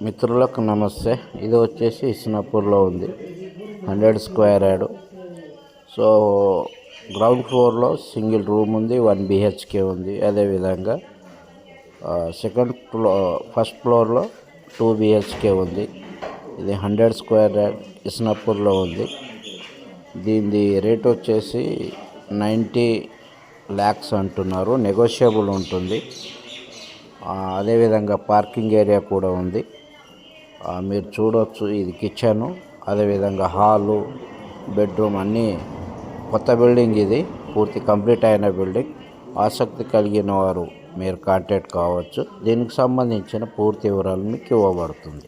మిత్రులకు నమస్తే. ఇది వచ్చేసి ఇస్నాపూర్లో ఉంది, 100 స్క్వేర్ యార్డ్. సో గ్రౌండ్ ఫ్లోర్లో సింగిల్ రూమ్ ఉంది, 1 BHK ఉంది. అదేవిధంగా ఫస్ట్ ఫ్లోర్లో 2 BHK ఉంది. ఇది 100 స్క్వేర్ యార్డ్ ఇస్నాపూర్లో ఉంది. దీని రేట్ వచ్చేసి 90 lakhs అంటున్నారు, నెగోషియబుల్ ఉంటుంది. అదేవిధంగా పార్కింగ్ ఏరియా కూడా ఉంది. మీరు చూడవచ్చు, ఇది కిచెను, అదేవిధంగా హాలు, బెడ్రూమ్ అన్నీ కొత్త బిల్డింగ్. ఇది పూర్తి కంప్లీట్ అయిన బిల్డింగ్. ఆసక్తి కలిగిన వారు మీరు కాంటాక్ట్ కావచ్చు. దీనికి సంబంధించిన పూర్తి వివరాలు మీకు ఇవ్వబడుతుంది.